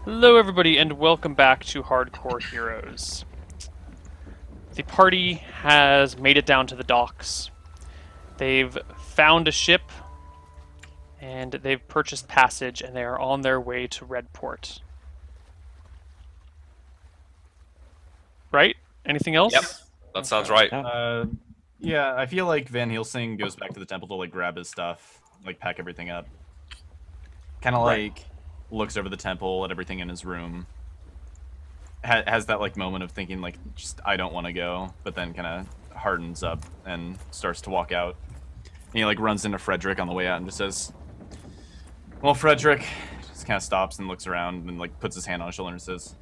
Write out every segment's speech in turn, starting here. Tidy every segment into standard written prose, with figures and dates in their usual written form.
Hello, everybody, and welcome back to Hardcore Heroes. The party has made it down to the docks. They've found a ship, and they've purchased passage, and they are on their way to Redport. Right? Anything else? Yep, that sounds right. Yeah, I feel like Van Helsing goes back to the temple to like grab his stuff, like pack everything up. Kind of like looks over the temple at everything in his room. Has that like moment of thinking like, just I don't want to go, but then kind of hardens up and starts to walk out. And he like runs into Frederick on the way out and just says, "Well, Frederick," just kind of stops and looks around and like puts his hand on his shoulder and says,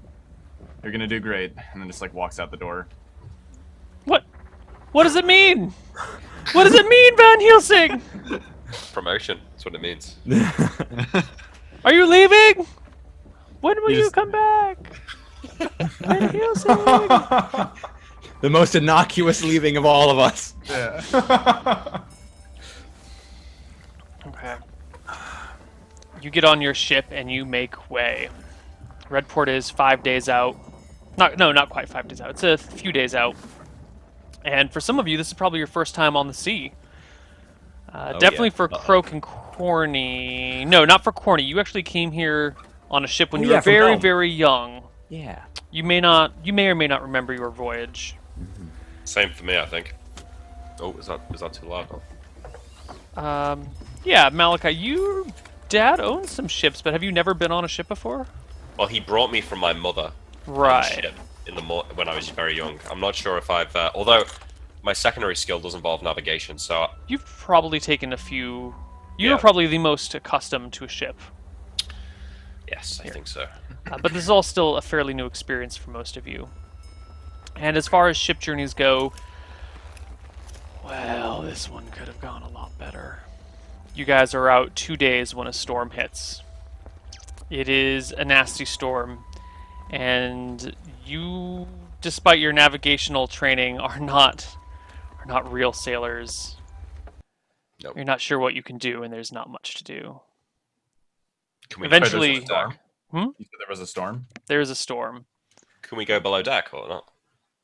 "You're gonna do great," and then just like walks out the door. What? What does it mean? What does it mean, Van Helsing? Promotion. That's what it means. Are you leaving? When will you just- come back? Van Helsing! The most innocuous leaving of all of us. Yeah. Okay. You get on your ship and you make way. Redport is 5 days out. Not quite 5 days out. It's a few days out. And for some of you, this is probably your first time on the sea. Definitely for Croak and Corny. No, not for Corny. You actually came here on a ship when you were from very, Rome. very young. Yeah. You may or may not remember your voyage. Same for me, I think. Oh, is that too loud? Oh. Yeah, Malachi, your dad owns some ships, but have you never been on a ship before? Well, he brought me from my mother. on a Right. ship in the when I was very young. I'm not sure if I've. Although my secondary skill does involve navigation, so You've probably taken a few. You're Yeah. probably the most accustomed to a ship. yes, I think so. But this is all still a fairly new experience for most of you. And as far as ship journeys go, well, this one could have gone a lot better. You guys are out 2 days when a storm hits. It is a nasty storm, and you, despite your navigational training, are not real sailors. Nope. You're not sure what you can do, and there's not much to do. Can we Eventually- go below deck? You said there was a storm? There is a storm. Can we go below deck or not?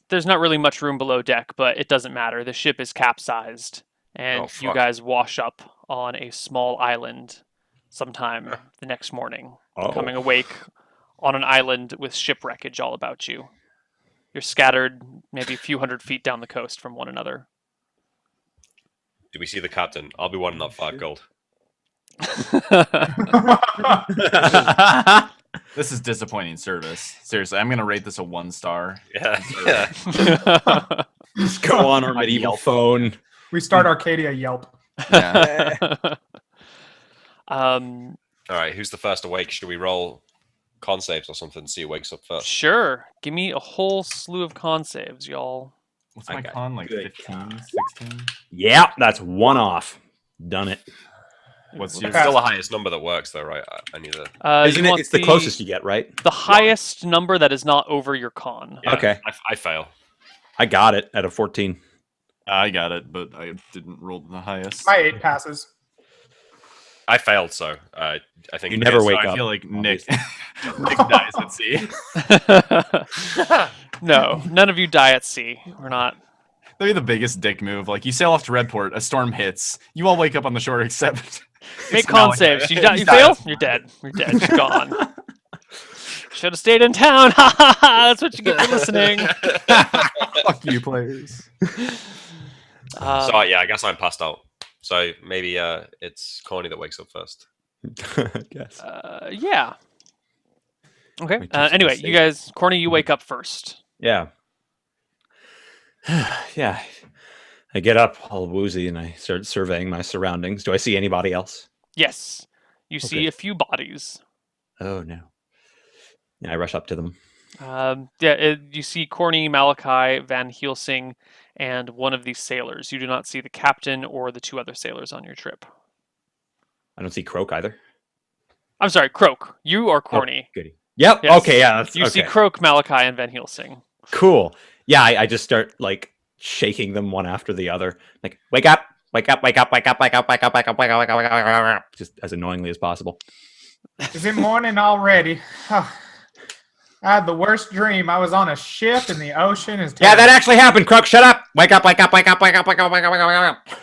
There's not really much room below deck, but it doesn't matter. The ship is capsized, and Oh, you fuck. guys wash up on a small island sometime the next morning, coming awake on an island with shipwreckage all about you. You're scattered maybe a few hundred feet down the coast from one another. Do we see the captain? I'll be wanting that 5 gold. This is disappointing service. Seriously, I'm gonna rate this a 1 star. Yeah. Yeah. Just go on our medieval Yelp. phone. We start Arcadia Yelp. Yeah. All right. Who's the first awake? Should we roll con saves or something and see who wakes up first? Sure. Give me a whole slew of con saves, y'all. What's my Okay, con? Like good 15, 16? Yeah, that's one off. Done it. What's It's your still the highest number that works, though, right? I need a. Isn't you it? want It's the closest you get, right? the highest number that is not over your con. Yeah, Okay. I fail. I got it at a 14. I got it, but I didn't roll the highest. My 8 passes. I failed, so I think You never So wake I up. feel like Nick Nick dies at sea. No, none of you die at sea. We're not. That'd be the biggest dick move. Like you sail off to Redport, a storm hits, you all wake up on the shore except Make it's con Malachi. saves. You He's fail? died. You're dead. You're dead. You're gone. Should have stayed in town. Ha ha ha. That's what you get for listening. Fuck you, players. So yeah, I guess I'm passed out. So maybe it's Corny that wakes up first. I guess. Yeah. Okay. We teach Anyway, them you guys, Corny, you wake up first. Yeah. Yeah. I get up all woozy and I start surveying my surroundings. Do I see anybody else? Yes. You see Okay. a few bodies. Oh, no. Yeah, I rush up to them. You see Corny, Malachi, Van Helsing, and one of these sailors. You do not see the captain or the 2 other sailors on your trip. I don't see Croak either. I'm sorry, Croak. You are Corny. Goody. Yep. Yes. Okay. Yeah. That's, You see okay. Croak, Malachi, and Van Helsing. Cool. Yeah. I just start like shaking them one after the other. Like, wake up, wake up, wake up, wake up, wake up, wake up, wake up, wake up, wake up, wake up, wake up, just as annoyingly as possible. Is it morning already? Oh, I had the worst dream. I was on a ship in the ocean. Is Yeah, that actually happened. Crook, shut up. Wake up, wake up, wake up, wake up, wake up, wake up, wake up, wake up.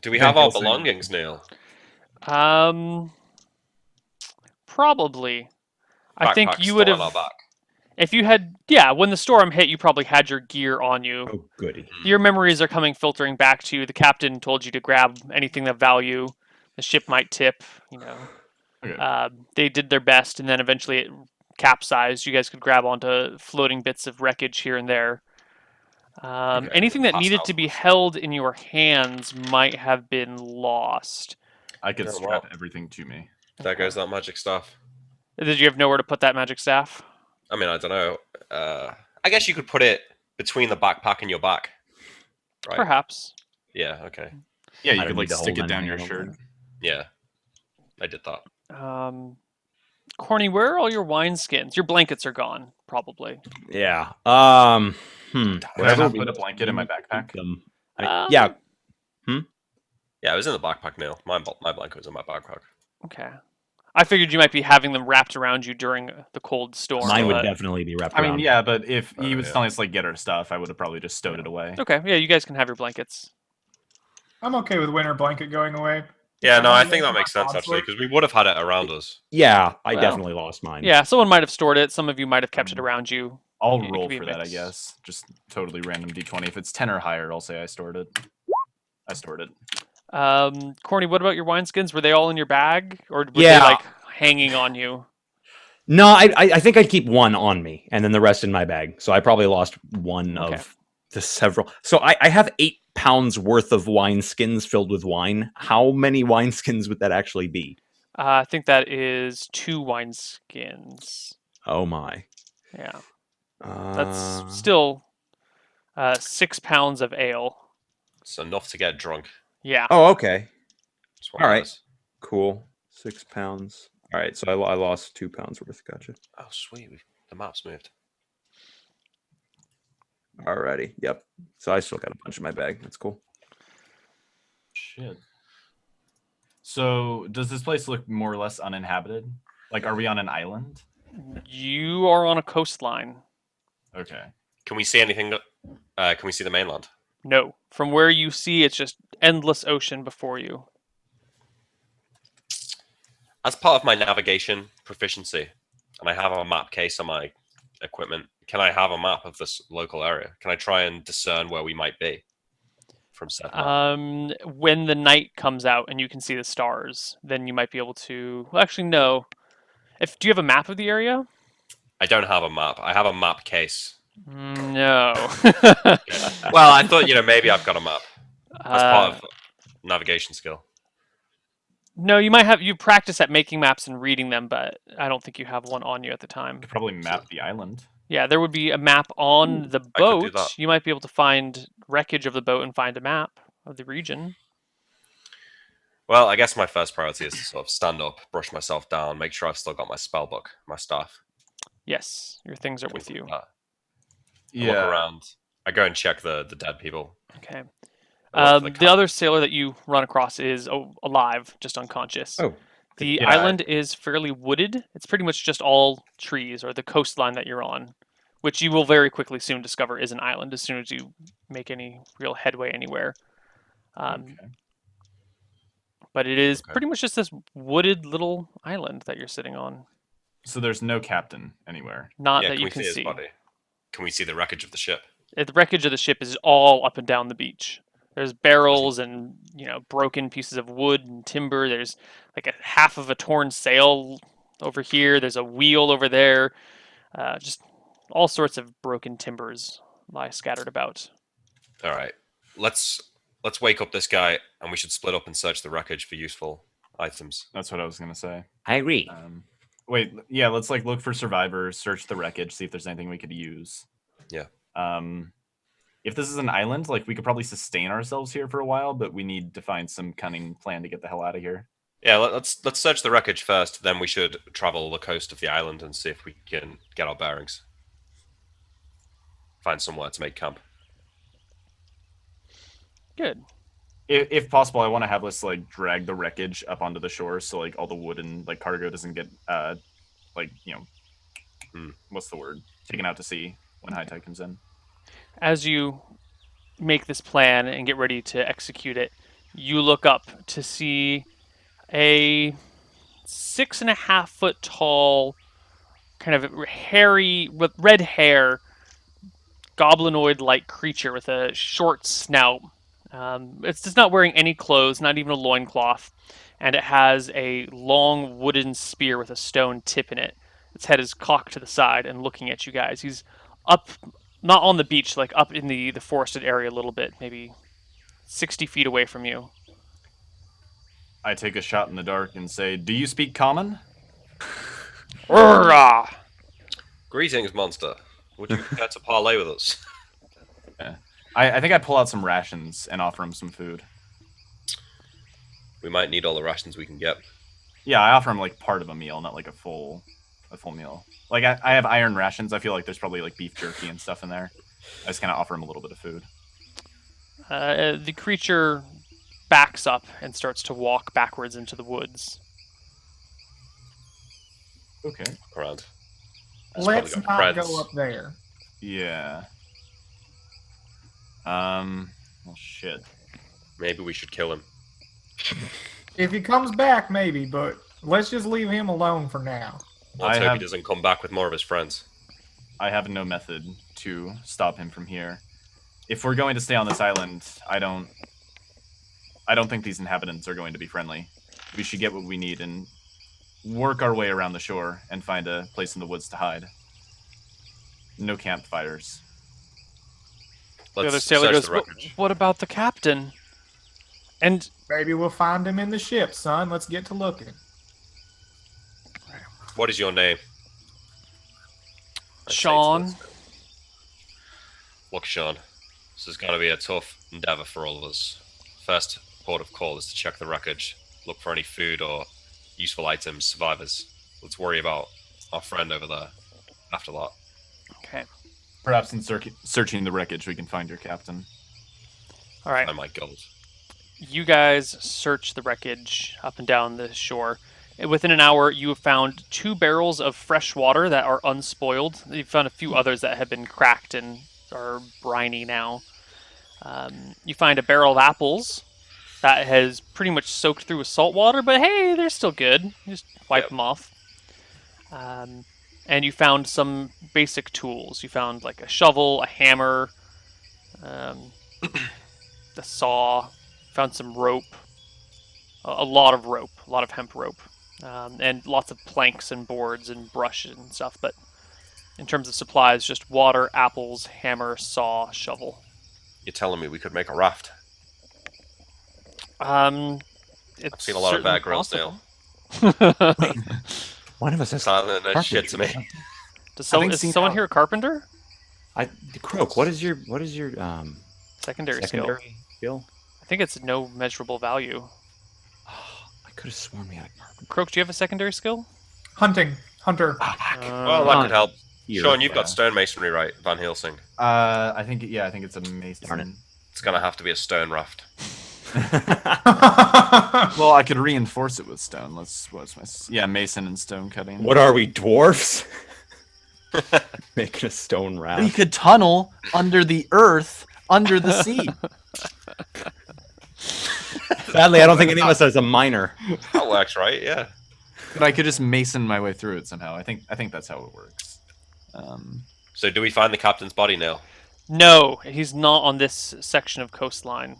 Do we Van have our Helsing. belongings, Neil? Probably. I think Backpack's you would still on have. our back. If you had, yeah, when the storm hit, you probably had your gear on you. Oh, goody. Your memories are coming filtering back to you. The captain told you to grab anything of value. The ship might tip. You know, Okay. they did their best, and then eventually it capsized. You guys could grab onto floating bits of wreckage here and there. Okay, Anything that passed needed out. to be held in your hands might have been lost. I could Yeah, strap well. everything to me. There goes that magic stuff. Did you have nowhere to put that magic staff? I mean, I don't know. I guess you could put it between the backpack and your back. Right. Perhaps. Yeah. Okay. Yeah, you I could don't like need to stick hold it down anything, your I don't shirt. think. Yeah. I did that. Corny, where are all your wineskins? Your blankets are gone, probably. Yeah. Can I Whatever not we put a blanket in my backpack? them. Um, Yeah, it was in the backpack, Neil. My blanket was in my backpack. Okay. I figured you might be having them wrapped around you during the cold storm. Mine would but- definitely be wrapped I mean, around. yeah, but if he Oh, was yeah. telling us like get our stuff, I would have probably just stowed it away. Okay, yeah, you guys can have your blankets. I'm okay with winter blanket going away. Yeah, no, I I don't think know that makes if my sense odds actually, work. because we would have had it around us. Yeah, I Well, definitely lost mine. Yeah, someone might have stored it. Some of you might have kept it Um, around you. I'll It roll could be a for that, I mix. guess. Just totally random d20. If it's 10 or higher, I'll say I stored it. I stored it. Corny, what about your wineskins? Were they all in your bag, or were they Yeah. like hanging on you? No, I think I'd keep one on me and then the rest in my bag. So I probably lost one Okay. of the several. So I have 8 pounds worth of wine skins filled with wine. How many wine skins would that actually be? I think that is 2 wineskins. Oh my. Yeah, Uh, that's still 6 pounds of ale. It's enough to get drunk. Yeah. Oh, okay. It's one All of right. those. Cool. 6 pounds. All right. So I lost 2 pounds worth. Gotcha. Oh, sweet. The map's moved. Alrighty. Yep. So I still got a bunch in my bag. That's cool. Shit. So, does this place look more or less uninhabited? Like, are we on an island? You are on a coastline. Okay. Can we see anything? Can we see the mainland? No. From where you see, it's just endless ocean before you. As part of my navigation proficiency, and I have a map case on my equipment, can I have a map of this local area? Can I try and discern where we might be from said map? When the night comes out and you can see the stars, then you might be able to. Well, actually, no. Do you have a map of the area? I don't have a map. I have a map case. No. Well, I thought, maybe I've got a map as part of navigation skill. No, you might have. You practice at making maps and reading them, but I don't think you have one on you at the time. Could probably map the island. Yeah, there would be a map on the I could do boat. that. You might be able to find wreckage of the boat and find a map of the region. Well, I guess my first priority is to sort of stand up, brush myself down, make sure I've still got my spell book, my staff. Yes, your things are with you. I look around. I go and check the dead people. Okay. I look for The cat. other sailor that you run across is alive, just unconscious. Oh. The Yeah. island is fairly wooded. It's pretty much just all trees, or the coastline that you're on, which you will very quickly soon discover is an island as soon as you make any real headway anywhere. Okay. But it is Okay. pretty much just this wooded little island that you're sitting on. So there's no captain anywhere. Not Yeah, that can you we can see his see. body? Can we see the wreckage of the ship? The wreckage of the ship is all up and down the beach. There's barrels and broken pieces of wood and timber. There's like a half of a torn sail over here. There's a wheel over there. Just all sorts of broken timbers lie scattered about. All right, let's wake up this guy, and we should split up and search the wreckage for useful items. That's what I was gonna say. I agree. Wait, yeah, let's like look for survivors, search the wreckage, see if there's anything we could use. Yeah. If this is an island, like we could probably sustain ourselves here for a while, but we need to find some cunning plan to get the hell out of here. Yeah, let's search the wreckage first. Then we should travel the coast of the island and see if we can get our bearings. Find somewhere to make camp. Good. If possible, I want to have us like drag the wreckage up onto the shore, so like all the wood and like cargo doesn't get what's the word? Taken out to sea when high tide comes in. As you make this plan and get ready to execute it, you look up to see a 6.5 foot tall, kind of hairy, with red hair, goblinoid-like creature with a short snout. It's just not wearing any clothes, not even a loincloth, and it has a long wooden spear with a stone tip in it. Its head is cocked to the side and looking at you guys. He's up, not on the beach, like up in the forested area a little bit, maybe 60 feet away from you. I take a shot in the dark and say, "Do you speak common?" Urrah! Greetings, monster. Would you care to parlay with us? I think I pull out some rations and offer him some food. We might need all the rations we can get. Yeah, I offer him like part of a meal, not like a full meal. Like I have iron rations. I feel like there's probably like beef jerky and stuff in there. I just kind of offer him a little bit of food. The creature backs up and starts to walk backwards into the woods. Okay. Around. Let's probably not got go friends. up there. Yeah. Well, shit. Maybe we should kill him. If he comes back, maybe, but let's just leave him alone for now. Let's I hope have- he doesn't come back with more of his friends. I have no method to stop him from here. If we're going to stay on this island, I don't think these inhabitants are going to be friendly. We should get what we need and work our way around the shore and find a place in the woods to hide. No campfires. The Let's other sailor search goes, the wreckage. What about the captain? And Maybe we'll find him in the ship, son. Let's get to looking. What is your name? I say to Sean. this- Look, Sean, this is going to be a tough endeavor for all of us. First port of call is to check the wreckage, look for any food or useful items, survivors. Let's worry about our friend over there after that. Okay. Perhaps in searching the wreckage, we can find your captain. All right. And my gold. You guys search the wreckage up and down the shore. Within an hour, you have found 2 barrels of fresh water that are unspoiled. You've found a few others that have been cracked and are briny now. You find a barrel of apples that has pretty much soaked through with salt water, but hey, they're still good. You just wipe Yep. them off. And you found some basic tools. You found like a shovel, a hammer, a saw. Found some rope, a lot of rope, a lot of hemp rope, and lots of planks and boards and brushes and stuff. But in terms of supplies, just water, apples, hammer, saw, shovel. You're telling me we could make a raft? It's I've seen a lot of certainly bad girls, Dale. possible. One of us has Sounding that shit to me. Is think someone seeing here a carpenter? Croak. What is your Secondary skill. secondary skill? I think it's no measurable value. I could have sworn we had a carpenter. Croak, do you have a secondary skill? Hunting. Hunter. Well, that could help. Here. Sean, you've yeah. got stonemasonry, right? Van Helsing. I think it's a mason. Darn it. It's going to have to be a stone raft. Well, I could reinforce it with stone. Mason and stone cutting. What are we, dwarfs? Making a stone We raft. could tunnel under the earth, under the sea. Sadly, I don't think any of us has a miner. That works, right? Yeah. But I could just mason my way through it somehow. I think that's how it works. So do we find the captain's body now? No, he's not on this section of coastline.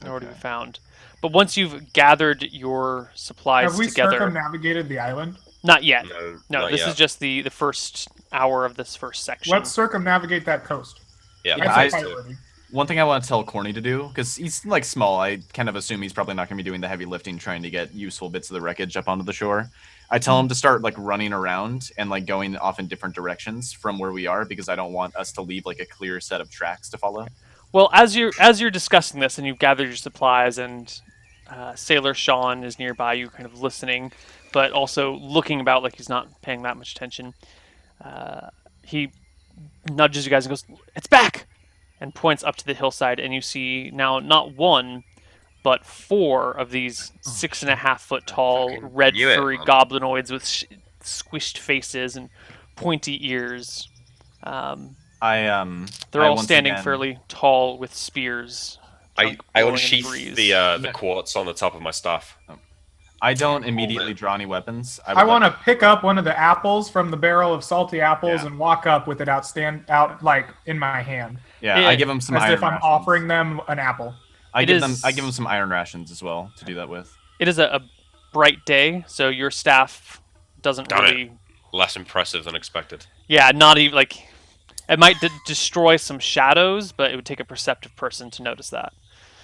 Nor to be Okay. found. But once you've gathered your supplies Have we together, circumnavigated the island? not yet. No, No, not this yet. is just the first hour of this first section. Let's circumnavigate that coast. Yeah, Yeah, That's I a think so. priority. One thing I want to tell Corny to do, because he's like small, I kind of assume he's probably not going to be doing the heavy lifting trying to get useful bits of the wreckage up onto the shore. I tell him to start like running around and like going off in different directions from where we are because I don't want us to leave like a clear set of tracks to follow. Well, as you're discussing this and you've gathered your supplies and Sailor Sean is nearby you, kind of listening, but also looking about like he's not paying that much attention. He nudges you guys and goes, "It's back!" and points up to the hillside, and you see now not one, but 4 of these 6.5 foot tall Fucking red knew it, furry man. goblinoids with squished faces and pointy ears. Um, They're they're all standing fairly tall with spears. I blowing in the unsheath breeze. the quartz on the top of my staff. I don't immediately draw any weapons. I want to pick up one of the apples from the barrel of salty apples Yeah. and walk up with it out like in my hand, Yeah, I give them some as iron if I'm rations. offering them an apple. I It give is- them some iron rations as well to do that with. It is a bright day, so your staff doesn't Damn it. really. Less impressive than expected. Yeah, not even like. It might destroy some shadows, but it would take a perceptive person to notice that.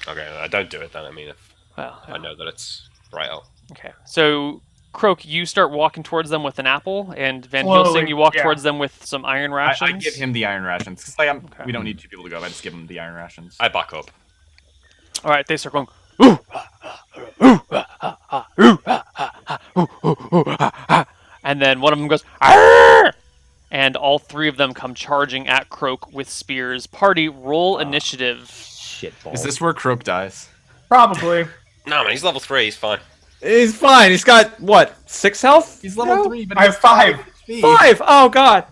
Okay, I don't do it then. I mean, if Well, I know that it's right out. okay. So, Croak, you start walking towards them with an apple, and Van Slowly, Helsing, you walk yeah. towards them with some iron rations. I give him the iron rations because like, Okay. we don't need 2 people to go. I just give him the iron rations. I back up. All right, they start going. "Ooh, ah, ah, ooh, ah, ah, ah, ooh, ah, ah, ah, ooh, ooh, ooh, ah, ah." And then one of them goes, "Arr!" And all 3 of them come charging at Croak with spears. Party, roll initiative. Shit balls. Is this where Croak dies? Probably. No, man, he's level 3. He's fine. He's fine. He's got what? 6 health? He's level No? 3, but I have 5. HP. 5. Oh god.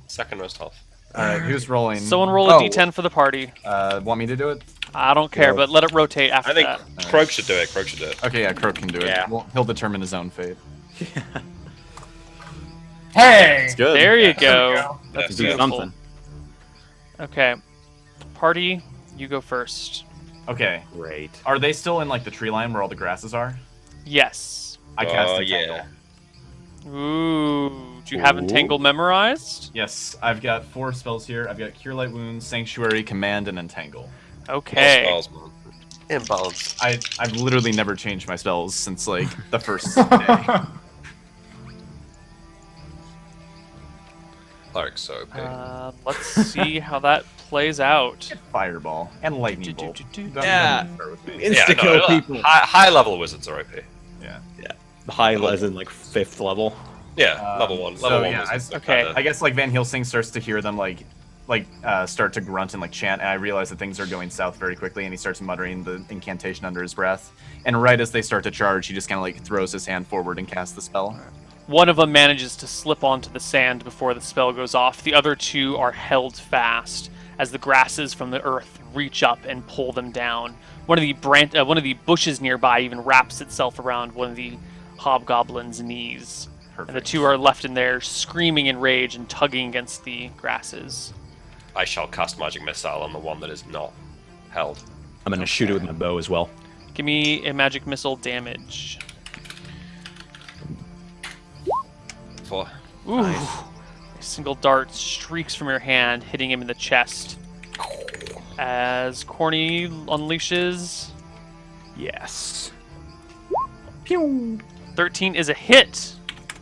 Second most health. All right, who's rolling? Someone roll a d10 for the party. Want me to do it? I don't care, Yeah. but let it rotate after I think that. Croak should do it. Croak should do it. Okay, yeah, Croak can do it. Yeah. Well, he'll determine his own fate. Hey. It's good. There you There we go. go. That's Do beautiful. something. Okay. Party, you go first. Okay, Great. are they still in like the tree line where all the grasses are? Yes. I cast Oh, Entangle. yeah. Ooh. Do you have Ooh. Entangle memorized? Yes, I've got 4 spells here. I've got Cure Light Wounds, Sanctuary, Command, and Entangle. Okay. All spells, man. Imbalance. I've literally never changed my spells since like the first day. Cleric's so big. Let's see how that plays out. Fireball and Lightning Bolt. Do-do-do-do. Don't Yeah. start with me. Insta kill people. High level wizards are OP. Yeah. High as in like 5th level. Yeah, level 1. Level so 1 yeah, wizards. are Okay. kinda- I guess like Van Helsing starts to hear them start to grunt and like chant, and I realize that things are going south very quickly, and he starts muttering the incantation under his breath. And right as they start to charge, he just kind of like throws his hand forward and casts the spell. One of them manages to slip onto the sand before the spell goes off. The other 2 are held fast as the grasses from the earth reach up and pull them down. One of the bushes nearby even wraps itself around one of the hobgoblin's knees. Perfect. And the 2 are left in there screaming in rage and tugging against the grasses. I shall cast Magic Missile on the one that is not held. I'm gonna shoot it with my bow as well. Give me a magic missile damage. 4. Ooh. A single dart streaks from your hand, hitting him in the chest. As Corny unleashes, Yes. Pew. 13 is a hit.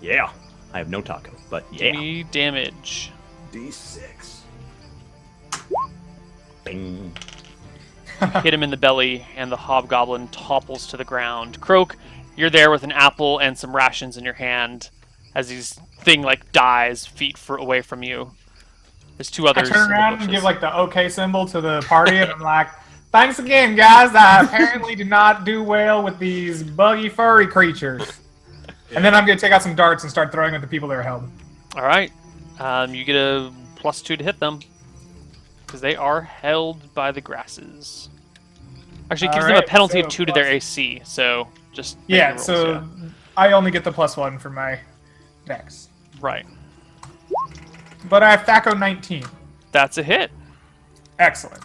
Yeah. I have no taco, but Give yeah. me damage. D6. Bing. Hit him in the belly, and the hobgoblin topples to the ground. Croak, you're there with an apple and some rations in your hand as this thing like dies feet away from you. There's 2 I others. turn in the around and bushes. give like the OK symbol to the party, and I'm like, "Thanks again, guys. I apparently did not do well with these buggy furry creatures." And then I'm gonna take out some darts and start throwing at the people that are held. All right. You get a +2 to hit them because they are held by the grasses. Actually, it gives them a Alright, penalty so of 2 to their plus- AC. So just make Yeah, the rolls, so yeah. I only get the +1 for my dex, Right. but I have THACO 19. That's a hit. Excellent.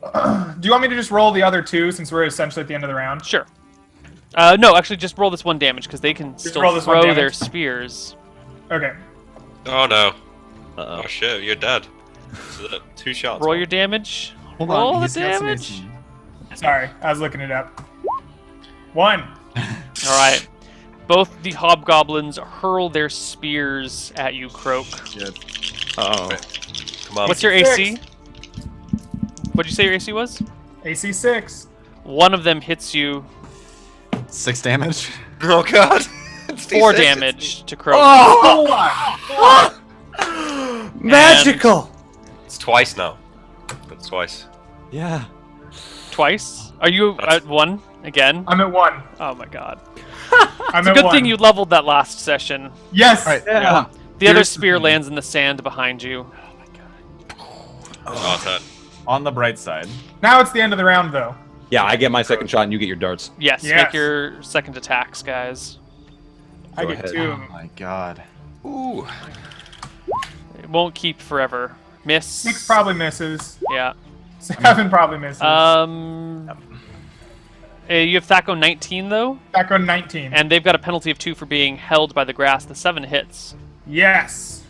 Do you want me to just roll the other 2 since we're essentially at the end of the round? Sure. No, actually, just roll this 1 damage because they can still roll this 1 throw damage. their spears. Okay. Oh no. Uh-oh. Oh shit, you're dead. So that 2 shots. Roll your damage. Hold Roll on, the he's got some damage. AC. Sorry, I was looking it up. 1. All right. Both the hobgoblins hurl their spears at you, Croak. Shit. Oh. Come on. What's your AC? What'd you say your AC was? AC 6. One of them hits you 6 damage. Oh god. It's 4 D6. damage to Croak. Oh! Magical! It's twice now. That's twice. Yeah. Twice? Are you at 1 again? I'm at 1. Oh my god. I'm It's a at good 1. thing you leveled that last session. Yes. All right. Yeah. hold on. The other Here's the spear thing. lands in the sand behind you. Oh, turn. On the bright side, Now it's the end of the round, though. Yeah, I get my second shot and you get your darts. Yes, Yes. make your second attacks, guys. I Go get ahead. 2 oh of them. my god. Ooh. It won't keep forever. Miss. 6 probably misses. Yeah. 7 probably misses. You have Thaco 19 though, Back on 19. and they've got a penalty of 2 for being held by the grass. The 7 hits. Yes.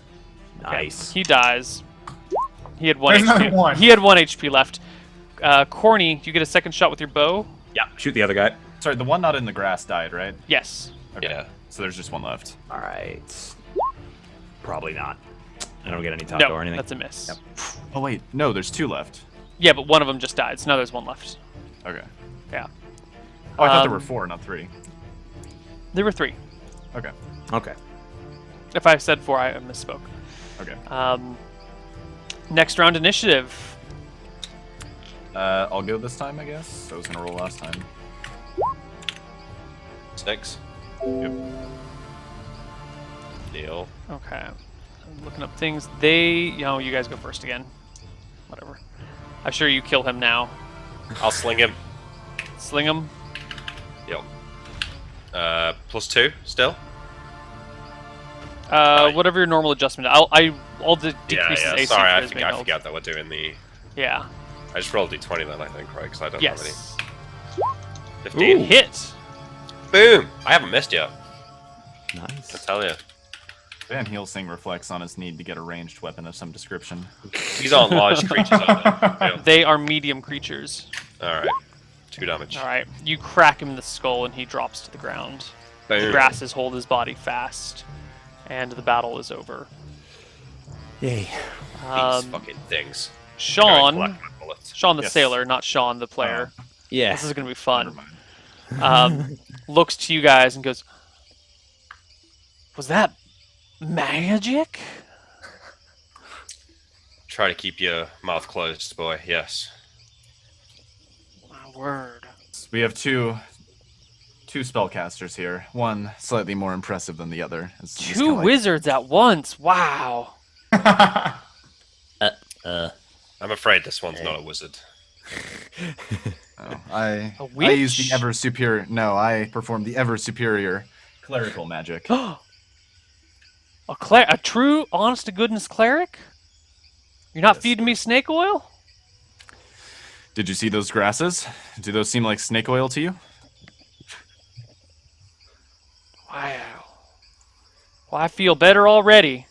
Nice. He dies. He had 1 There's HP. another 1. He had 1 HP left. Corny, you get a second shot with your bow. Yeah, shoot the other guy. Sorry, the one not in the grass died, right? Yes. Okay. Yeah. So there's just one left. All right. Probably not. I don't get any top No, or anything. that's a miss. Yep. Oh wait, no, there's 2 left. Yeah, but one of them just died, so now there's 1 left. Okay. Yeah. Oh, I thought there were Um, 4, not 3. There were 3. Okay. Okay. If I said 4, I misspoke. Okay. Next round initiative. I'll go this time, I guess. I was gonna roll last time. 6. Yep. Deal. Okay. I'm looking up things. You guys go first again. Whatever. I'm sure you kill him now. I'll sling him. Sling him. Yep. +2 still. Whatever your normal adjustment. I'll decrease his AC. Sorry, for I his main health. forgot that we're doing the. Yeah. I just rolled d20 then, I think, right? Because I don't have any. Yes. 15. Ooh. Hit. Boom! I haven't missed yet. I Nice. tell you. Van Helsing reflects on his need to get a ranged weapon of some description. These aren't large creatures, are they? They are medium creatures. All right. 2 damage. All right. You crack him in the skull, and he drops to the ground. The Boom. grasses hold his body fast, and the battle is over. Yay. These fucking things. Go Sean, collect my bullets. Sean the Yes. sailor, not Sean the player. Yeah. This is gonna be Never fun. mind. Looks to you guys and goes, "Was that magic?" Try to keep your mouth closed, boy. Yes. My word. We have two spellcasters here. One slightly more impressive than the other. It's just 2 kinda like- wizards at once. Wow. I'm afraid this one's not a wizard. Oh, I A use witch? the ever superior. No, I perform the ever superior clerical magic. a true, honest to goodness cleric? You're not Yes. feeding me snake oil? Did you see those grasses? Do those seem like snake oil to you? Wow. Well, I feel better already.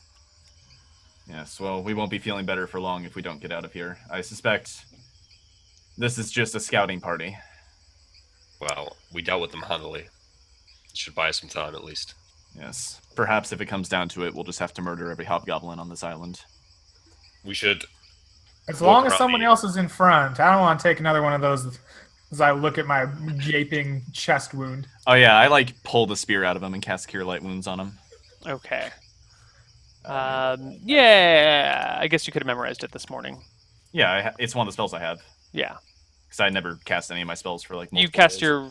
Yes, well, we won't be feeling better for long if we don't get out of here. I suspect this is just a scouting party. Well, we dealt with them handily. Should buy us some time at least. Yes. Perhaps if it comes down to it, we'll just have to murder every hobgoblin on this island. We should. As long as around someone the- else is in front, I don't want to take another one of those as I look at my gaping chest wound. Oh yeah, I like pull the spear out of him and cast Cure Light Wounds on him. Okay. Yeah, I guess you could have memorized it this morning. Yeah, it's one of the spells I have. Yeah. Because I never cast any of my spells for like You multiple cast days.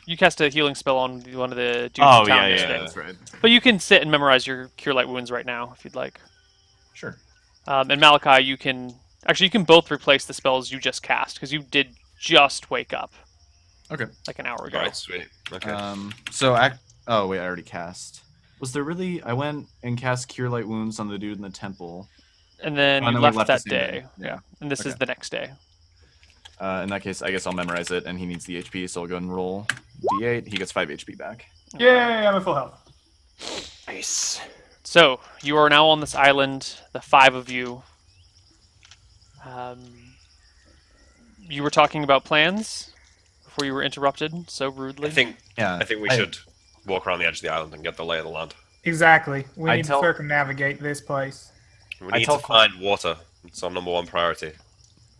you cast a healing spell on one of the dudes Oh in town yeah, yesterday. that's right. But you can sit and memorize your Cure Light Wounds right now if you'd like. Sure. And Malachi, you can both replace the spells you just cast because you did just wake up Okay. like an hour ago. Alright, sweet. Okay. Oh wait, I already cast. Was there really? I went and cast Cure Light Wounds on the dude in the temple. And then Oh, you and then we left left the that same day. day. Yeah. And this is Okay. the next day. In that case, I guess I'll memorize it, and he needs the HP, so I'll go ahead and roll D8. He gets 5 HP back. Yay, I'm at full health. Nice. So you are now on this island, the 5 of you. You were talking about plans before you were interrupted so rudely. I think Yeah. we should walk around the edge of the island and get the lay of the land. Exactly. We I need tell- to circumnavigate this place. We I need tell to find water. It's our number 1 priority.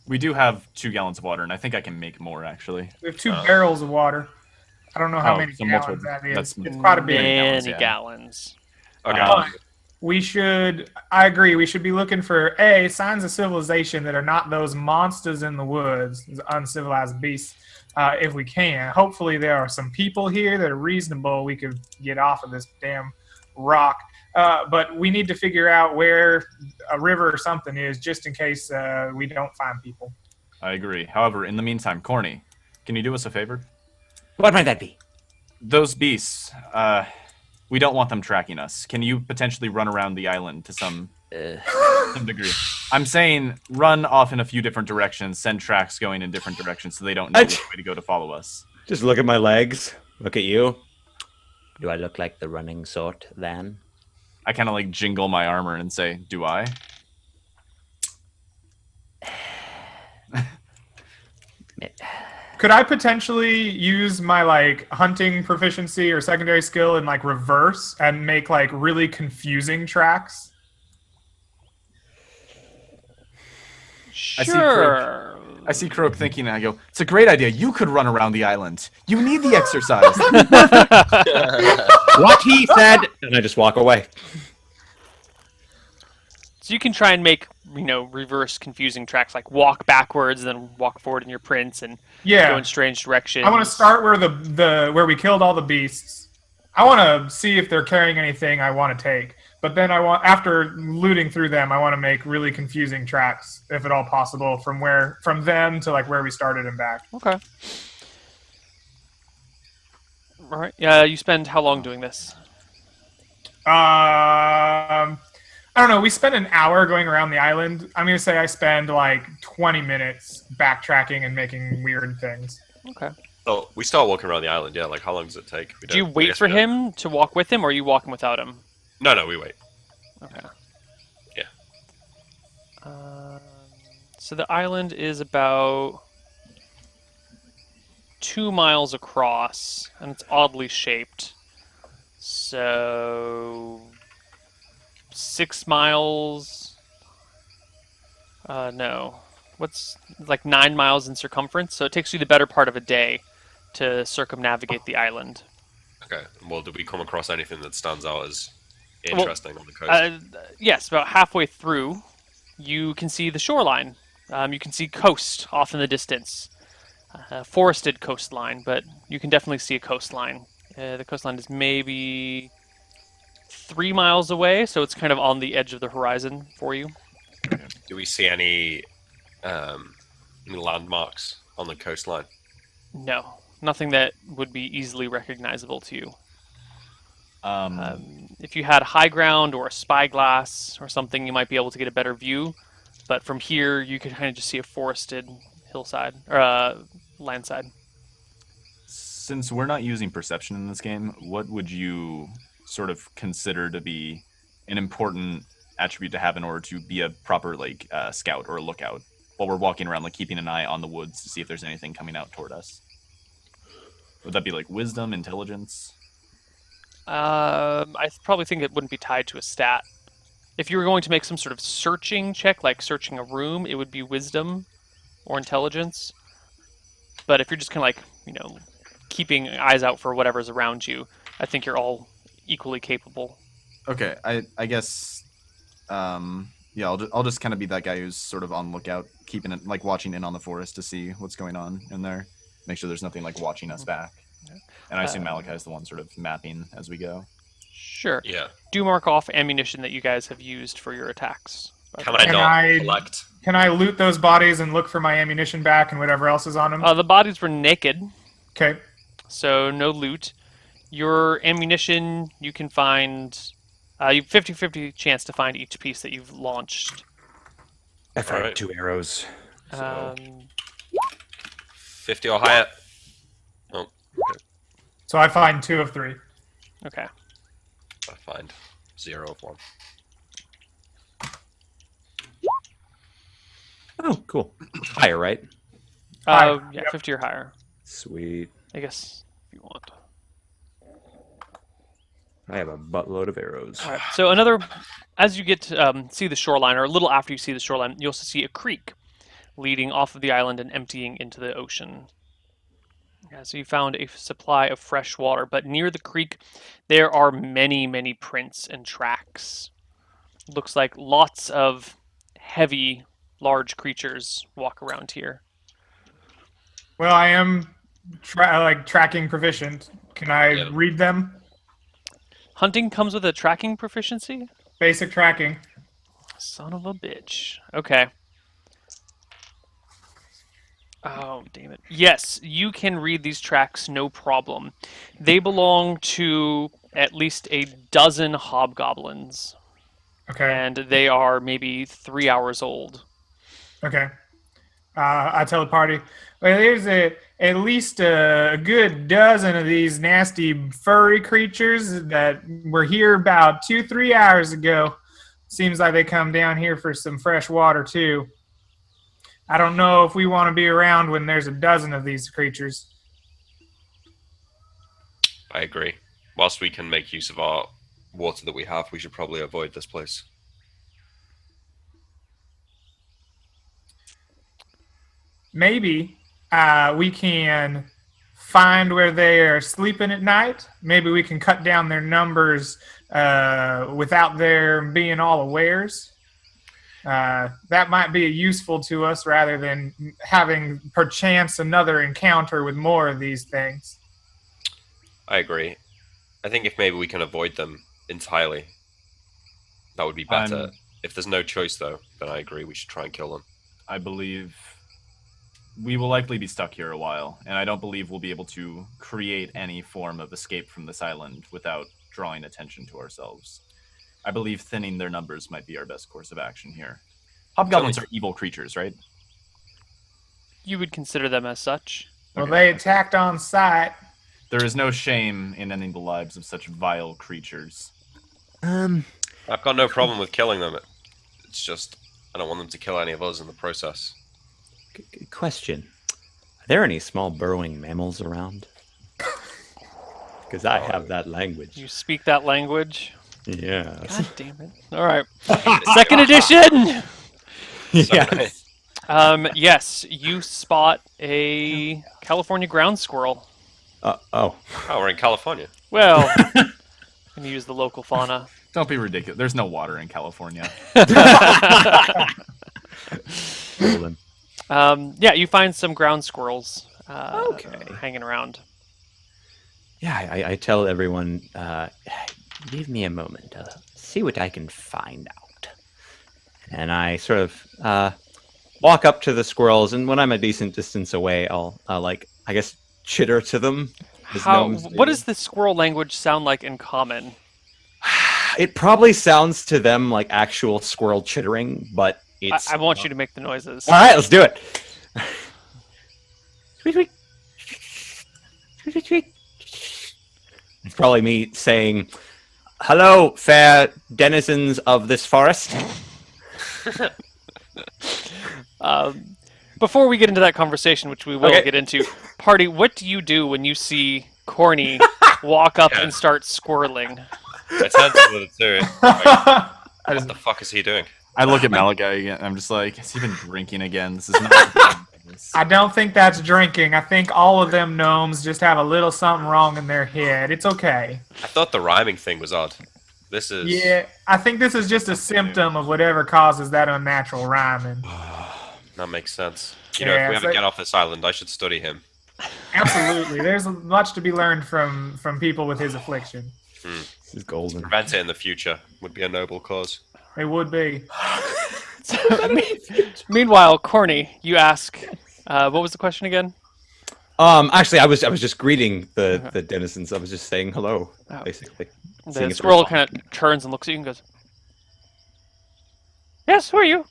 We do have 2 gallons of water, and I think I can make more actually. We have 2 barrels of water. I don't know how Oh, many so gallons multiple- that is. that's It's quite a bit. many Many gallons, yeah. gallons. Okay. Um, We should, I agree, we should be looking for signs of civilization that are not those monsters in the woods, those uncivilized beasts, if we can. Hopefully there are some people here that are reasonable. We could get off of this damn rock. but we need to figure out where a river or something is, just in case we don't find people. I agree. However, in the meantime, Corny, can you do us a favor? What might that be? Those beasts, we don't want them tracking us. Can you potentially run around the island to some degree? I'm saying run off in a few different directions, send tracks going in different directions so they don't know which way to go to follow us. Just look at my legs. Look at you. Do I look like the running sort then? I kind of like jingle my armor and say, do I? Could I potentially use my like hunting proficiency or secondary skill in like reverse and make like really confusing tracks? Sure. I see Croak thinking, and I go, it's a great idea. You could run around the island. You need the exercise. What he said, and I just walk away. So you can try and make, reverse confusing tracks, like walk backwards, then walk forward in your prints, and Yeah. go in strange directions. I want to start where where we killed all the beasts. I want to see if they're carrying anything I want to take. But then after looting through them, I want to make really confusing tracks, if at all possible, from them to like where we started and back. Okay. All right. Yeah. You spend how long doing this? I don't know. We spent an hour going around the island. I'm gonna say I spend like 20 minutes backtracking and making weird things. Okay. So we start walking around the island. Yeah, like how long does it take? Do you wait for him to walk with him, or are you walking without him? No, we wait. Okay. Yeah. So the island is about 2 miles across, and it's oddly shaped. So 6 miles. No. What's like 9 miles in circumference? So it takes you the better part of a day to circumnavigate the island. Okay. Well, did we come across anything that stands out as interesting on the coast? Yes, about halfway through, you can see the shoreline. You can see coast off in the distance. Forested coastline, but you can definitely see a coastline. The coastline is maybe 3 miles away, so it's kind of on the edge of the horizon for you. Do we see any landmarks on the coastline? No, nothing that would be easily recognizable to you. If you had high ground or a spyglass or something, you might be able to get a better view. But from here, you can kind of just see a forested hillside or landside. Since we're not using perception in this game, what would you sort of consider to be an important attribute to have in order to be a proper scout or a lookout while we're walking around, like keeping an eye on the woods to see if there's anything coming out toward us? Would that be like wisdom, intelligence? I probably think it wouldn't be tied to a stat. If you were going to make some sort of searching check, like searching a room, it would be wisdom or intelligence. But if you're just kind of keeping eyes out for whatever's around you, I think you're all equally capable. Okay, I guess, yeah, I'll just kind of be that guy who's sort of on lookout, keeping it, watching in on the forest to see what's going on in there. Make sure there's nothing watching us back. And I assume Malachi is the one sort of mapping as we go. Sure. Yeah. Do mark off ammunition that you guys have used for your attacks. Can I collect? Can I loot those bodies and look for my ammunition back and whatever else is on them? The bodies were naked, Okay. so no loot. Your ammunition, you can find... you have 50-50 chance to find each piece that you've launched. I fired Alright. 2 arrows. So 50 or higher. Oh, okay. So I find 2 of 3. Okay. I find 0 of 1. Oh, cool. Higher, right? Higher, Yeah, yep. 50 or higher. Sweet. I guess if you want. I have a buttload of arrows. All right. So as you get to see the shoreline, or a little after you see the shoreline, you also see a creek leading off of the island and emptying into the ocean. Yeah, so you found a supply of fresh water, but near the creek, there are many, many prints and tracks. Looks like lots of heavy, large creatures walk around here. Well, I am tracking proficient. Can I Yeah. read them? Hunting comes with a tracking proficiency? Basic tracking. Son of a bitch. Okay. Oh, damn it. Yes, you can read these tracks, no problem. They belong to at least a dozen hobgoblins, Okay. and they are maybe 3 hours old. Okay. I tell the party, well, there's at least a good dozen of these nasty furry creatures that were here about 2-3 hours ago. Seems like they come down here for some fresh water too. I don't know if we want to be around when there's a dozen of these creatures. I agree. Whilst we can make use of our water that we have, we should probably avoid this place. Maybe we can find where they are sleeping at night. Maybe we can cut down their numbers without their being all awares. That might be useful to us rather than having perchance another encounter with more of these things. I agree. I think if maybe we can avoid them entirely, that would be better. If there's no choice, though, then I agree we should try and kill them. I believe we will likely be stuck here a while, and I don't believe we'll be able to create any form of escape from this island without drawing attention to ourselves. I believe thinning their numbers might be our best course of action here. Hobgoblins are evil creatures, right? You would consider them as such. Well, Okay. they attacked on sight. There is no shame in ending the lives of such vile creatures. I've got no problem with killing them. It's just I don't want them to kill any of us in the process. Good question. Are there any small burrowing mammals around? Because I have that language. You speak that language? Yes. God damn it. All right. Second edition! Yes. Yes, you spot a California ground squirrel. Oh. Oh, we're in California. Well, I'm gonna use the local fauna. Don't be ridiculous. There's no water in California. Golden. Yeah, you find some ground squirrels Okay. hanging around. Yeah, I tell everyone, give me a moment to see what I can find out. And I sort of walk up to the squirrels, and when I'm a decent distance away, I'll like, I guess, chitter to them. as gnomes What do. does the squirrel language sound like in common? It probably sounds to them like actual squirrel chittering, but it's. I want you to make the noises. All right, let's do it. Tweet, tweet. Tweet, tweet, tweet. It's probably me saying, "Hello, fair denizens of this forest." Before we get into that conversation, which we will Okay. get into, party, what do you do when you see Corny walk up Yeah. and start squirreling? I turned to the two. Like, what the fuck is he doing? I look at Malachi again. I'm just like, has he been drinking again? This is not. I don't think that's drinking. I think all of them gnomes just have a little something wrong in their head. It's okay. I thought the rhyming thing was odd. This is Yeah, I think this is just a symptom of whatever causes that unnatural rhyming. that makes sense. You know, Yeah, if we it's ever like- get off this island, I should study him. Absolutely. There's much to be learned from people with his affliction. This is golden. Prevent it in the future would be a noble cause. It would be. Meanwhile, Corny, you ask, what was the question again? Actually, I was just greeting the denizens. I was just saying hello, Oh. basically. Seeing The if they squirrel respond. kind of turns and looks at you and goes, "Yes, who are you?"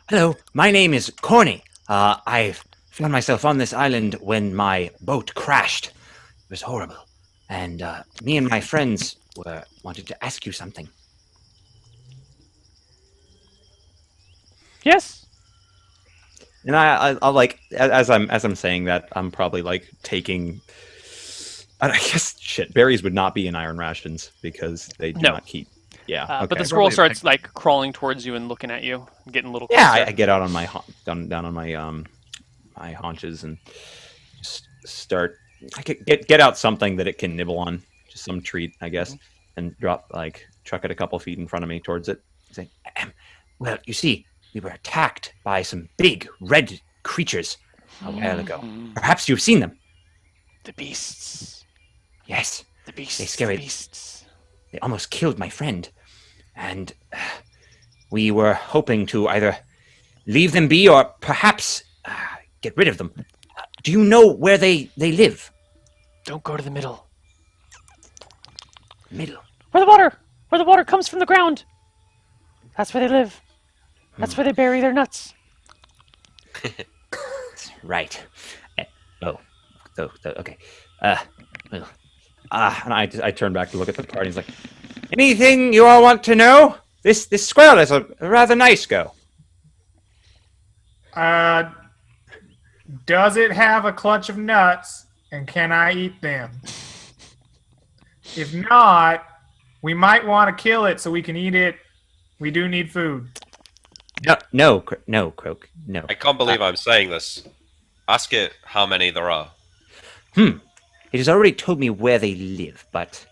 Hello, my name is Corny. I've found myself on this island when my boat crashed. It was horrible. And me and my friends wanted to ask you something. Yes. And I'll like as I'm saying that, I'm probably like taking. I guess shit. Berries would not be in iron rations because they do No. not keep. Yeah. But okay. the squirrel Probably a starts like crawling towards you and looking at you, getting a little Yeah, closer. I get out on my down on my my haunches and just start. I could get out something that it can nibble on, just some treat, I guess, and chuck it a couple feet in front of me towards it. Say, well, you see, we were attacked by some big red creatures a while ago. Mm, Perhaps you've seen them. the beasts. Yes. The beasts. They scare The it. beasts. They almost killed my friend. And we were hoping to either leave them be or perhaps get rid of them. Do you know where they live? Don't go to the middle. Middle. Where the water comes from the ground. That's where they live. That's where they bury their nuts. Right. Okay. And I turn back to look at the party. He's like, anything you all want to know? This squirrel is a rather nice girl. Does it have a clutch of nuts, and can I eat them? If not, we might want to kill it so we can eat it. We do need food. No, Croak. No. I can't believe I'm saying this. Ask it how many there are. It has already told me where they live, but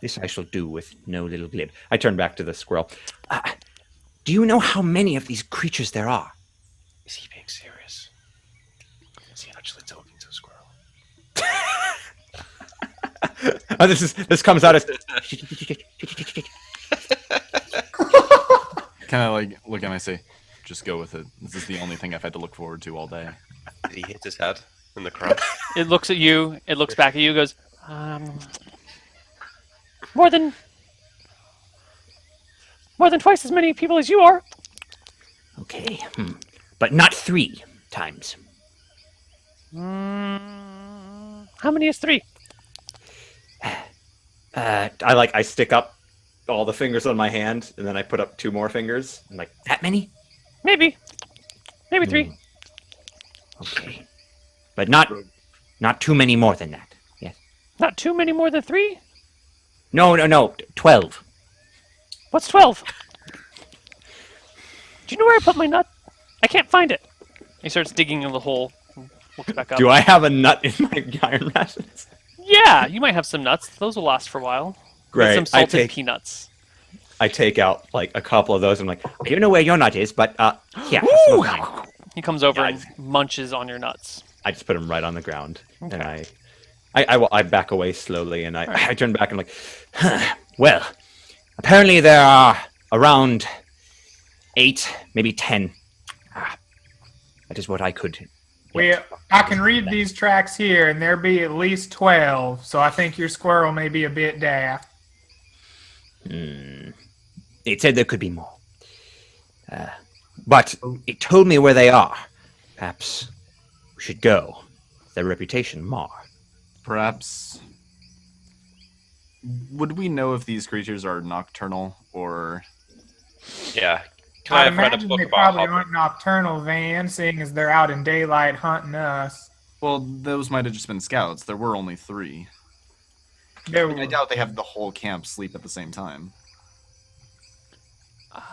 this I shall do with no little glib. I turn back to the squirrel. Do you know how many of these creatures there are? Is he being serious? Is he actually talking to a squirrel? This comes out as Kind of like look at him and say, just go with it. This is the only thing I've had to look forward to all day. Did he hit his head in the crowd? It looks at you. It looks back at you. Goes, more than twice as many people as you are. okay, but not 3 times. How many is 3? I stick up all the fingers on my hand, and then I put up 2 more fingers. I'm like, That many? Maybe 3. Okay, but not too many more than that. Yes. Not too many more than 3. No. 12. What's 12? Do you know where I put my nut? I can't find it. He starts digging in the hole. And looks back up. do I have a nut in my iron rations? Yeah, you might have some nuts. Those will last for a while. Get Great. some salted peanuts. I take out like a couple of those. I'm like, I don't know where your nut is, but yeah. Woo! He comes over Yeah, and munches on your nuts. I just put them right on the ground, and Okay. I back away slowly, and I turn back and I'm like, Well, apparently there are around 8, maybe 10. That is what I could. Well, I can read these tracks here, and there be at least 12. So I think your squirrel may be a bit daft. It said there could be more. But it told me where they are. Perhaps we should go. Their reputation mar. Perhaps. Would we know if these creatures are nocturnal or? Yeah. Can I I have read a imagine book they about probably Hobgoblins? aren't nocturnal, Van, seeing as they're out in daylight hunting us. Well, those might have just been scouts. There were only 3. There I doubt they have the whole camp sleep at the same time.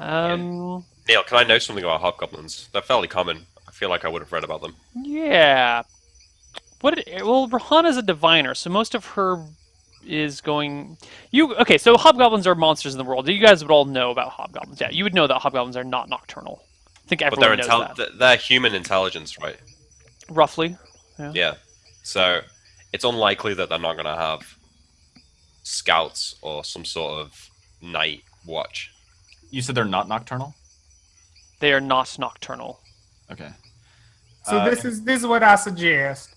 Neil, can I know something about hobgoblins? They're fairly common. I feel like I would have read about them. Yeah. Well, Rahana's a diviner, so most of her is going. Okay, so hobgoblins are monsters in the world. You guys would all know about hobgoblins. Yeah, you would know that hobgoblins are not nocturnal. I think But everyone knows that. they're human intelligence, right? Roughly. Yeah. So it's unlikely that they're not going to have scouts or some sort of night watch. You said they're not nocturnal? They are not nocturnal. Okay. So this is what I suggest,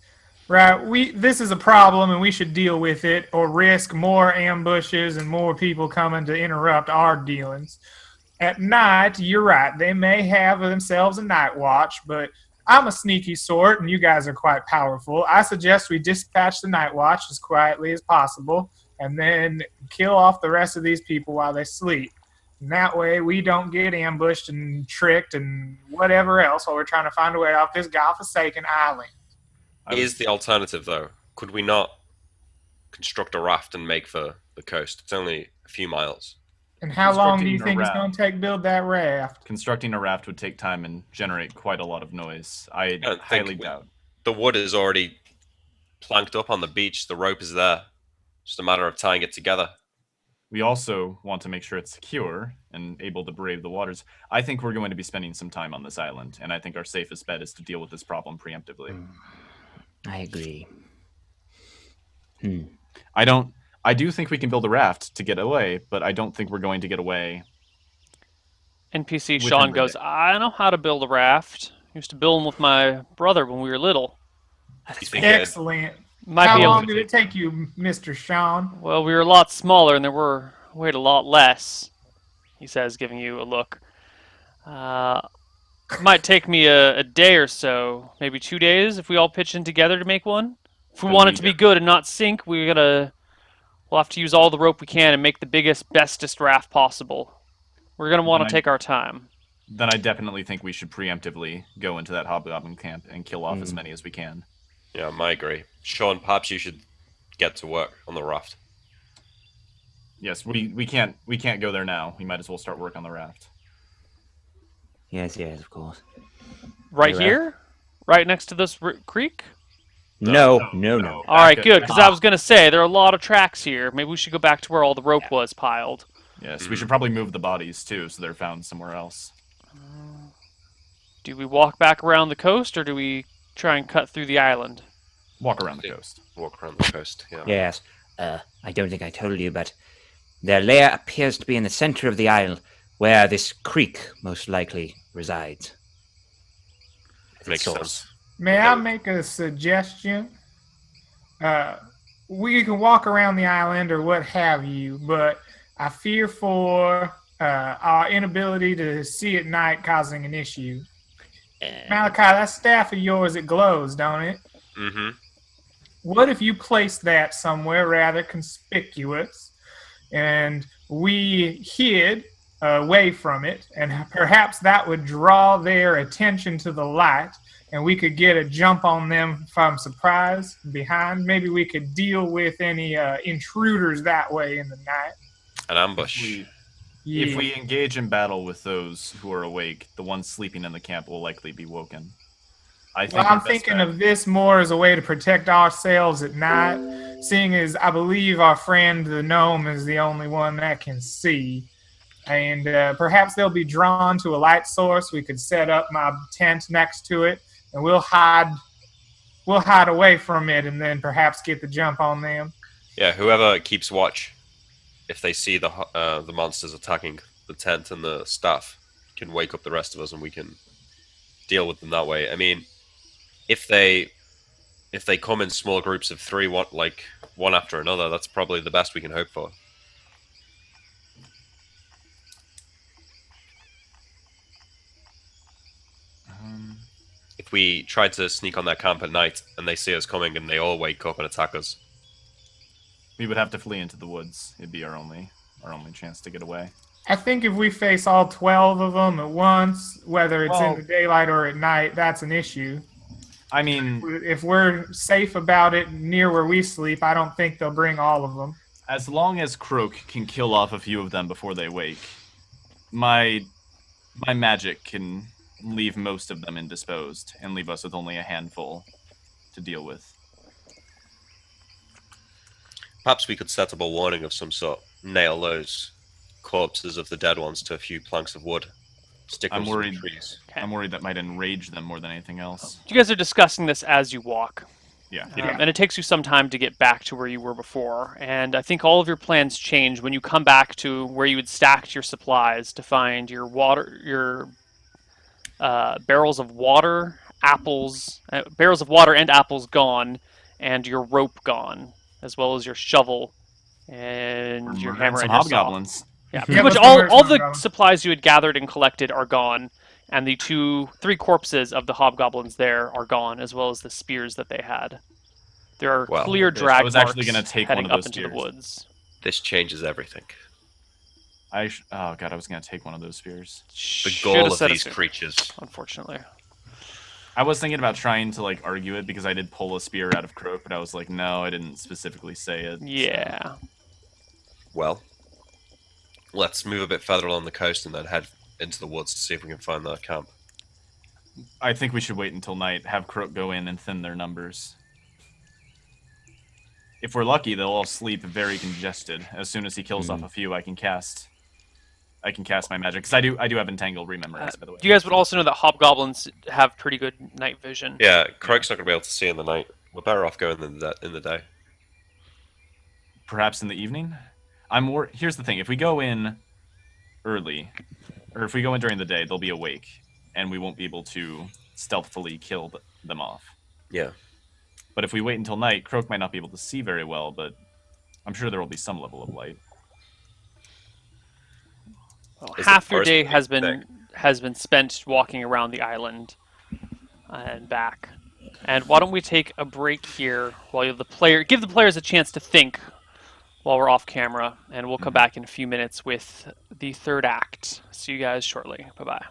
right? This is a problem, and we should deal with it, or risk more ambushes and more people coming to interrupt our dealings. At night, you're right. They may have themselves a night watch, but I'm a sneaky sort, and you guys are quite powerful. I suggest we dispatch the night watch as quietly as possible, and then kill off the rest of these people while they sleep. And that way, we don't get ambushed and tricked and whatever else while we're trying to find a way off this godforsaken island. Is the alternative, though? Could we not construct a raft and make for the coast? It's only a few miles. And how long do Constructing you a think it's raft. going to take to build that raft? Constructing a raft would take time and generate quite a lot of noise. I don't think highly we- doubt. The wood is already planked up on the beach. The rope is there. Just a matter of tying it together. We also want to make sure it's secure and able to brave the waters. I think we're going to be spending some time on this island, and I think our safest bet is to deal with this problem preemptively. I agree. I don't I do think we can build a raft to get away, but I don't think we're going to get away. NPC With Sean him goes, ready. I know how to build a raft. Used to build them with my brother when we were little. You think Excellent. Might How be able long to. did it take you, Mr. Sean? Well, we were a lot smaller and weighed a lot less, he says, giving you a look. Might take me a day or so, maybe 2 days if we all pitch in together to make one. If we Then want we it to be get- good and not sink, we'll have to use all the rope we can and make the biggest, bestest raft possible. We're gonna want Then to take our time. Then I definitely think we should preemptively go into that hobgoblin camp and kill off as many as we can. Yeah, I agree. Sean, perhaps you should get to work on the raft. Yes, we can't go there now. We might as well start work on the raft. Yes, of course. Right Very well. here, right next to this creek. No. All right, Back good. up. Because I was gonna say there are a lot of tracks here. Maybe we should go back to where all the rope was piled. Yes, we should probably move the bodies too, so they're found somewhere else. Do we walk back around the coast, or do we try and cut through the island? Walk around the Yeah. coast. Walk around the coast. Yeah. Yes. I don't think I told you, but their lair appears to be in the center of the isle, where this creek most likely resides. As its Makes source. sense. May I make a suggestion? We can walk around the island or what have you, but I fear for our inability to see at night causing an issue. Malachi, that staff of yours, it glows, don't it? Mm-hmm. What if you place that somewhere rather conspicuous and we hid away from it, and perhaps that would draw their attention to the light and we could get a jump on them from surprise behind? Maybe we could deal with any intruders that way in the night. An ambush. If we engage in battle with those who are awake, the ones sleeping in the camp will likely be woken. I think Well, our I'm best thinking bet- of this more as a way to protect ourselves at night, seeing as I believe our friend the gnome is the only one that can see. And perhaps they'll be drawn to a light source. We could set up my tent next to it, and we'll hide away from it, and then perhaps get the jump on them. Yeah, whoever keeps watch, if they see the monsters attacking the tent and the staff, can wake up the rest of us, and we can deal with them that way. I mean, if they come in small groups of three, one after another, that's probably the best we can hope for. If we try to sneak on their camp at night and they see us coming and they all wake up and attack us, we would have to flee into the woods. It'd be our only chance to get away. I think if we face all 12 of them at once, whether it's Well- in the daylight or at night, that's an issue. I mean, If we're safe about it near where we sleep, I don't think they'll bring all of them. as long as Croak can kill off a few of them before they wake, my magic can leave most of them indisposed and leave us with only a handful to deal with. perhaps we could set up a warning of some sort. Nail those corpses of the dead ones to a few planks of wood. Stick them I'm to some worried. trees. Okay. I'm worried that might enrage them more than anything else. You guys are discussing this as you walk. Yeah. And it takes you some time to get back to where you were before. And I think all of your plans change when you come back to where you had stacked your supplies to find your barrels of water, barrels of water and apples gone, and your rope gone, as well as your shovel and your hammer some and your saw. hobgoblins. Yeah, Yeah, pretty much let's all convert some the hobgoblins. supplies you had gathered and collected are gone, and the three corpses of the hobgoblins there are gone, as well as the spears that they had. There are Well, clear okay, so drag I was actually marks gonna take one heading of up those into the spears. woods. This changes everything. Oh god, I was gonna take one of those spears. The Should've goal of said it these sooner, creatures. unfortunately. I was thinking about trying to argue it because I did pull a spear out of Croak, but I was like, no, I didn't specifically say it. so- Yeah. Well, let's move a bit further along the coast and then head into the woods to see if we can find their camp. I think we should wait until night, have Croak go in and thin their numbers. If we're lucky, they'll all sleep very congested. As soon as he kills off a few, I can cast my magic because I do have entangle remembrance, by the way. You guys would also know that hobgoblins have pretty good night vision. Yeah, Croak's not going to be able to see in the night. We're better off going in the day. perhaps in the evening. Here's the thing: if we go in early, or if we go in during the day, they'll be awake, and we won't be able to stealthily kill them off. Yeah. But if we wait until night, Croak might not be able to see very well, but I'm sure there will be some level of light. Well, Is the half your forest day pretty has been spent walking around the island and back. And why don't we take a break here while give the players a chance to think while we're off camera, and we'll come back in a few minutes with the third act. See you guys shortly. Bye bye.